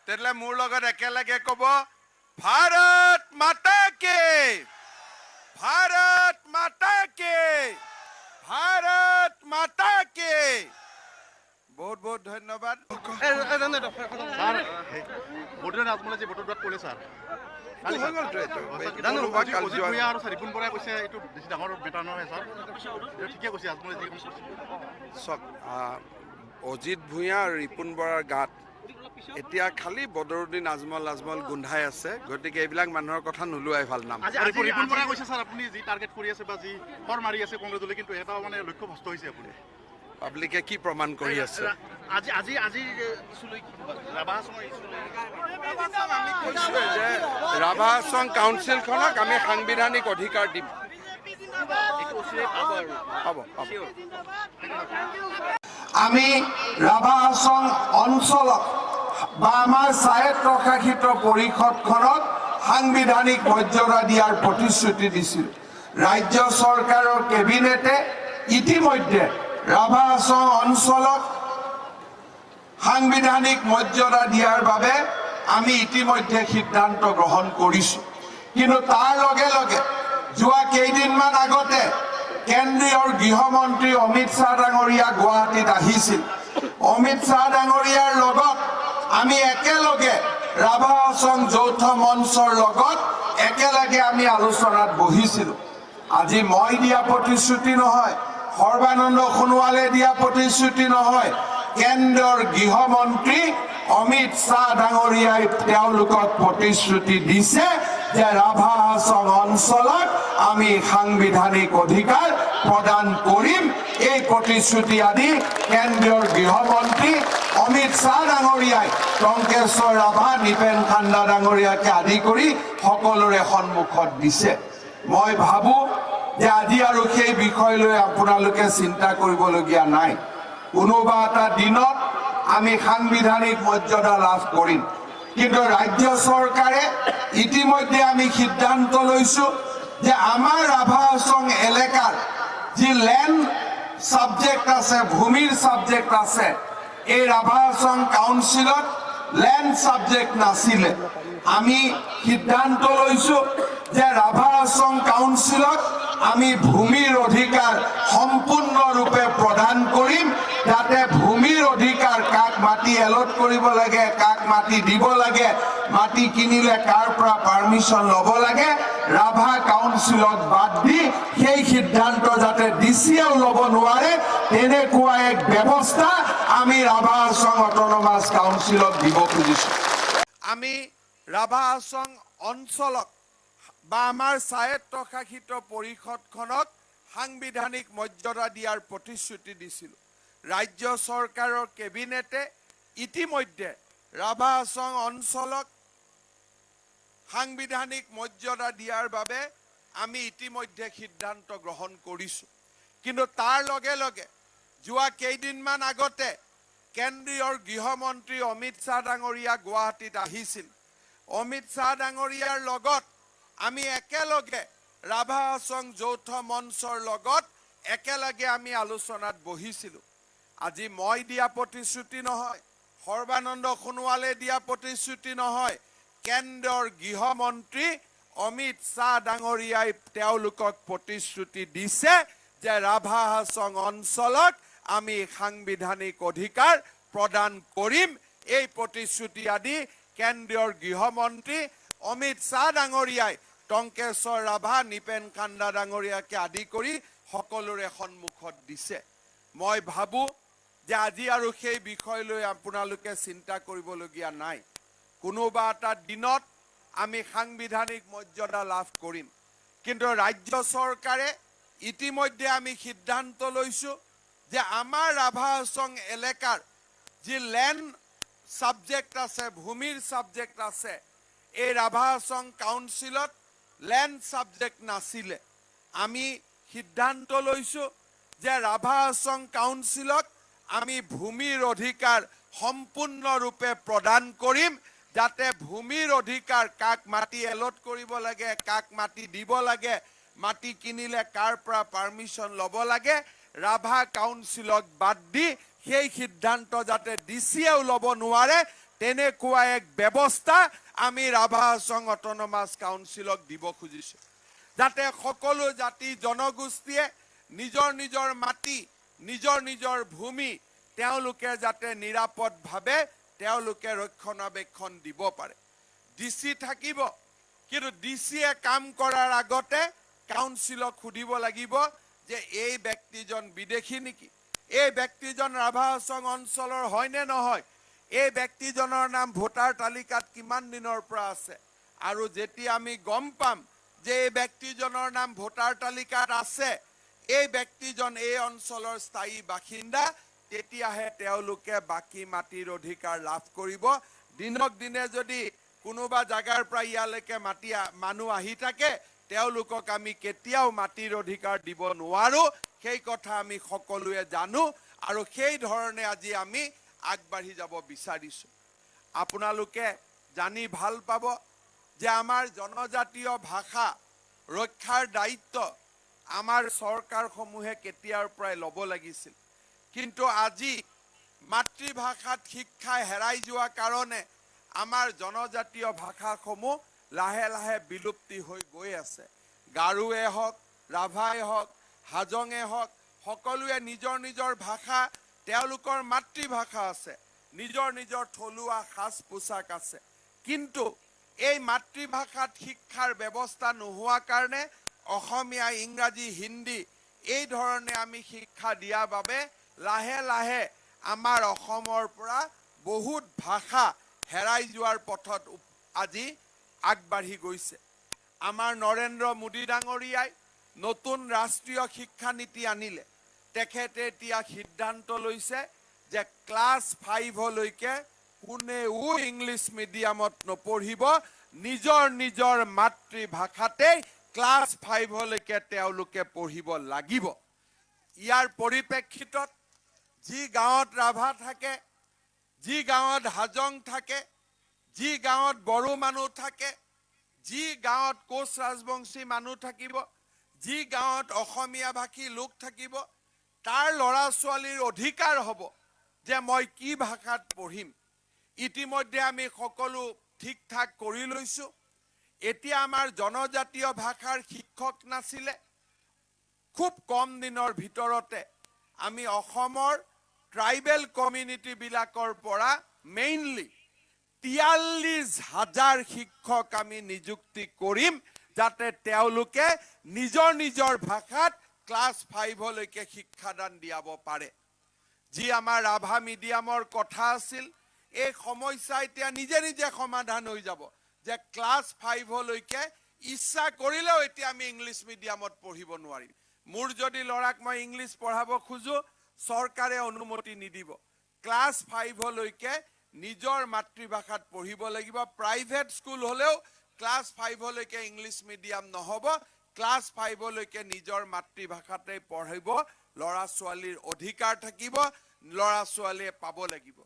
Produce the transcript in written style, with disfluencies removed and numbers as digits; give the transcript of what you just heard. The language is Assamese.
তেলে মোৰ লগত একেলগে ক'ব ভাৰত মাতা কি ভাৰত মাতা কি ভাৰত মাতা কি বহুত বহুত ধন্যবাদ অজিত ভূঞা আৰু ৰিপুন বৰাৰ গাত এতিয়া খালি বদৰুদ্দিন আজমল গোন্ধাই আছে গতিকে এইবিলাক মানুহৰ কথা নোলোৱাই ভাল নাম ৰিপুন বৰাই কৈছে স্যাৰ আপুনি যি টাৰ্গেট কৰি আছে বা যি ফৰ মাৰি আছে কংগ্ৰেছলৈ কিন্তু এটা মানে লক্ষ্য ভ্ৰষ্ট হৈছে আপুনি পাব্লিকে কি প্ৰমাণ কৰি আছে ৰাভা হাছং কাউন্সিলখনক আমি সাংবিধানিক অধিকাৰ দিম আমি ৰাভা হাছং অঞ্চলত বা আমাৰ স্বায়ত্তশাসিত পৰিষদখনত সাংবিধানিক মৰ্যাদা দিয়াৰ প্ৰতিশ্ৰুতি দিছিল ৰাজ্য চৰকাৰৰ কেবিনেটে ইতিমধ্যে ৰাভা হাছং অঞ্চলত সাংবিধানিক মৰ্যাদা দিয়াৰ বাবে আমি ইতিমধ্যে সিদ্ধান্ত গ্ৰহণ কৰিছো কিন্তু তাৰ লগে লগে যোৱা কেইদিনমান আগতে কেন্দ্ৰীয় গৃহমন্ত্ৰী অমিত শ্বাহ ডাঙৰীয়া গুৱাহাটীত আহিছিল অমিত শ্বাহ ডাঙৰীয়াৰ লগত আমি একেলগে ৰাভা হাছং যৌথ মঞ্চৰ লগত একেলগে আমি আলোচনাত বহিছিলো আজি মই দিয়া প্ৰতিশ্ৰুতি নহয় সৰ্বানন্দ সোণোৱালে দিয়া প্ৰতিশ্ৰুতি নহয় কেন্দ্ৰৰ গৃহমন্ত্ৰী অমিত শ্বাহ ডাঙৰীয়াই তেওঁলোকক প্ৰতিশ্ৰুতি দিছে যে ৰাভা হাছং অঞ্চলত আমি সাংবিধানিক অধিকাৰ প্ৰদান কৰিম এই প্ৰতিশ্ৰুতি আদি কেন্দ্ৰীয় গৃহমন্ত্ৰী অমিত শ্বাহ ডাঙৰীয়াই টংকেশ্বৰ ৰাভা নিপেন খাণ্ডা ডাঙৰীয়াকে আদি কৰি সকলোৰে সন্মুখত দিছে মই ভাবো যে আজি আৰু সেই বিষয় লৈ আপোনালোকে চিন্তা কৰিবলগীয়া নাই কোনোবা এটা দিনত আমি সাংবিধানিক মৰ্যাদা লাভ কৰিম কিন্তু ৰাজ্য চৰকাৰে ইতিমধ্যে আমি সিদ্ধান্ত লৈছো যে আমাৰ ৰাভা হাছং এলেকাৰ যি লেণ্ড সাবজেক্ট আছে ভূমিৰ সাবজেক্ট আছে এই ৰাভা হাছং কাউন্সিলত লেণ্ড সাবজেক্ট নাছিলে আমি সিদ্ধান্ত লৈছো যে ৰাভা হাছং কাউন্সিলত আমি ভূমিৰ অধিকাৰ সম্পূৰ্ণৰূপে প্ৰদান কৰিম যাতে ভূমিৰ অধিকাৰ কাক মাটি এলট কৰিব লাগে কাক মাটি দিব লাগে মাটি কিনিলে কাৰ পৰা পাৰমিশন ল'ব লাগে ৰাভা কাউন্সিলত বাদ দি সেই সিদ্ধান্ত যাতে ডিচিএও ল'ব নোৱাৰে তেনেকুৱা এক ব্যৱস্থা আমি ৰাভা হাছং অট'নমাছ কাউন্সিলত দিব খুজিছো আমি ৰাভা হাছং অঞ্চলক বা আমাৰ স্বায়ত্তশাসিত পৰিষদখনক সাংবিধানিক মৰ্যাদা দিয়াৰ প্ৰতিশ্ৰুতি দিছিল ৰাজ্য চৰকাৰৰ কেবিনেটে ইতিমধ্যে ৰাভা হাছং অঞ্চলক সাংবিধানিক মৰ্যাদা দিয়াৰ বাবে আমি ইতিমধ্যে সিদ্ধান্ত গ্ৰহণ কৰিছো কিন্তু তাৰ লগে লগে যোৱা কেইদিনমান আগতে কেন্দ্ৰীয় গৃহমন্ত্ৰী অমিত শ্বাহ ডাঙৰীয়া গুৱাহাটীত আহিছিল অমিত শ্বাহ ডাঙৰীয়াৰ লগত আমি একেলগে ৰাভা হাছং যৌথ মঞ্চৰ লগত একেলগে আমি আলোচনাত বহিছিলো আজি মই দিয়া প্ৰতিশ্ৰুতি নহয় সৰ্বানন্দ সোণোৱালে দিয়া প্ৰতিশ্ৰুতি নহয় কেন্দ্ৰৰ গৃহমন্ত্ৰী অমিত শ্বাহ ডাঙৰীয়াই তেওঁলোকক প্ৰতিশ্ৰুতি দিছে যে ৰাভা হাছং অঞ্চলত আমি সাংবিধানিক অধিকাৰ প্ৰদান কৰিম এই প্ৰতিশ্ৰুতি আদি কেন্দ্ৰীয় গৃহমন্ত্ৰী অমিত শ্বাহ ডাঙৰীয়াই টংকেশ্বৰ ৰাভা নিপেন খাণ্ডা ডাঙৰীয়াকে আদি কৰি সকলোৰে সন্মুখত দিছে মই ভাবো যে আজি আৰু সেই বিষয় লৈ আপোনালোকে চিন্তা কৰিবলগীয়া নাই কোনোবা এটা দিনত আমি সাংবিধানিক মৰ্যাদা লাভ কৰিম কিন্তু ৰাজ্য চৰকাৰে ইতিমধ্যে আমি সিদ্ধান্ত লৈছো যে আমাৰ ৰাভা হাছং এলেকাৰ যি লেণ্ড সাবজেক্ট আছে ভূমিৰ সাবজেক্ট আছে এই ৰাভা হাছং কাউন্সিলত লেণ্ড সাবজেক্ট নাছিলে আমি সিদ্ধান্ত লৈছো যে ৰাভা হাছং কাউন্সিলক আমি ভূমিৰ অধিকাৰ সম্পূৰ্ণৰূপে প্ৰদান কৰিম যাতে ভূমিৰ অধিকাৰ কাক মাটি এলট কৰিব লাগে কাক মাটি দিব লাগে মাটি কিনিলে কাৰ পৰা পাৰমিশন ল'ব লাগে ৰাভা কাউন্সিলক বাদ দি সেই সিদ্ধান্ত যাতে ডিচিএও ল'ব নোৱাৰে তেনেকুৱা এক ব্যৱস্থা আমি ৰাভা হাছং অট'নমাছ কাউন্সিলক দিব খুজিছোঁ, যাতে সকলো জাতি জনগোষ্ঠীয়ে নিজৰ নিজৰ মাটি, নিজৰ নিজৰ ভূমি তেওঁলোকে যাতে নিৰাপদভাৱে তেওঁলোকে ৰক্ষণাবেক্ষণ দিব পাৰে। ডিচি থাকিব, কিন্তু ডিচিয়ে কাম কৰাৰ আগতে কাউন্সিলক সুধিব লাগিব যে এই ব্যক্তিজন বিদেশী নেকি, এই ব্যক্তিজন ৰাভা হাছং অঞ্চলৰ হয়নে নহয়, এই ব্যক্তিজনৰ নাম ভোটাৰ তালিকাত কিমান দিনৰ পৰা আছে, আৰু যেতিয়া আমি গম পাম যে এই ব্যক্তিজনৰ নাম ভোটাৰ তালিকাত আছে, এই ব্যক্তিজন এই অঞ্চলৰ স্থায়ী বাসিন্দা, তেতিয়াহে তেওঁলোকে বাকী মাটিৰ অধিকাৰ লাভ কৰিব। দিনক দিনে যদি কোনোবা জাগাৰ পৰা ইয়ালৈকে মানুহ আহি থাকে, তেওঁলোকক আমি কেতিয়াও মাটিৰ অধিকাৰ দিব নোৱাৰো, সেই কথা আমি সকলোৱে জানো, আৰু সেই ধৰণে আজি আমি আগবাঢ়ি যাব বিচাৰিছো। আপোনালোকে জানি ভাল পাব যে আমাৰ জনজাতীয় ভাষা ৰক্ষাৰ দায়িত্ব আমাৰ চৰকাৰসমূহে কেতিয়াৰ পৰাই ল'ব লাগিছিল, কিন্তু আজি মাতৃভাষাত শিক্ষা হেৰাই যোৱা কাৰণে আমাৰ জনজাতীয় ভাষাসমূহ লাহে লাহে বিলুপ্তি হৈ গৈ আছে। গাৰোৱে হওক, ৰাভাই হওক, হাজঙে হওক, সকলোৱে নিজৰ নিজৰ ভাষা, তেওঁলোকৰ মাতৃভাষা আছে, নিজৰ নিজৰ থলুৱা সাজ পোছাক আছে, কিন্তু এই মাতৃভাষাত শিক্ষাৰ ব্যৱস্থা নোহোৱা কাৰণে অসমীয়া, ইংৰাজী, হিন্দী এই ধৰণে আমি শিক্ষা দিয়াৰ বাবে লাহে লাহে আমাৰ অসমৰ পৰা বহুত ভাষা হেৰাই যোৱাৰ পথত আজি আগবাঢ়ি গৈছে। আমাৰ নৰেন্দ্ৰ মোদী ডাঙৰীয়াই নতুন ৰাষ্ট্ৰীয় শিক্ষা নীতি আনিলে, তেখেতে এতিয়া সিদ্ধান্ত লৈছে যে ক্লাছ 5লৈকে কোনেও ইংলিছ মিডিয়ামত নপঢ়িব, নিজৰ নিজৰ মাতৃভাষাতেই ক্লাছ 5লৈকে তেওঁলোকে পঢ়িব লাগিব। ইয়াৰ পৰিপ্ৰেক্ষিতত যি গাঁৱত ৰাভা থাকে, যি গাঁৱত হাজং থাকে, যি গাঁৱত বড়ো মানুহ থাকে, যি গাঁৱত কোচ ৰাজবংশী মানুহ থাকিব, যি গাঁৱত অসমীয়া ভাষী লোক থাকিব, তাৰ ল'ৰা ছোৱালীৰ অধিকাৰ হ'ব যে মই কি ভাষাত পঢ়িম। ইতিমধ্যে আমি সকলো ঠিক ঠাক কৰি লৈছোঁ। এতিয়া আমাৰ জনজাতীয় ভাষাৰ শিক্ষক নাছিলে, খুব কম দিনৰ ভিতৰতে আমি অসমৰ ট্ৰাইবেল কমিউনিটিবিলাকৰ পৰা মেইনলি 43,000 শিক্ষক আমি নিযুক্তি কৰিম, যাতে তেওঁলোকে নিজৰ নিজৰ ভাষাত ক্লাছ 5লৈকে শিক্ষাদান দিয়াব পাৰে। যি আমাৰ ৰাভা মিডিয়ামৰ কথা আছিল, এই সমস্যা এতিয়া নিজে নিজে সমাধান হৈ যাব, যে ক্লাছ 5লৈকে ইচ্ছা কৰিলেও এতিয়া আমি ইংলিছ মিডিয়ামত পঢ়িব নোৱাৰিম। মোৰ যদি ল'ৰাক মই ইংলিছ পঢ়াব খোজো, চৰকাৰে অনুমতি নিদিব। ক্লাছ 5লৈকে নিজৰ মাতৃভাষাত পঢ়িব লাগিব। প্ৰাইভেট স্কুল হ'লেও ক্লাছ 5লৈকে ইংলিছ মিডিয়াম নহ'ব, ক্লাছ 5লৈকে নিজৰ মাতৃভাষাতে পঢ়িব। ল'ৰা ছোৱালীৰ অধিকাৰ থাকিব, ল'ৰা ছোৱালীয়ে পাব লাগিব।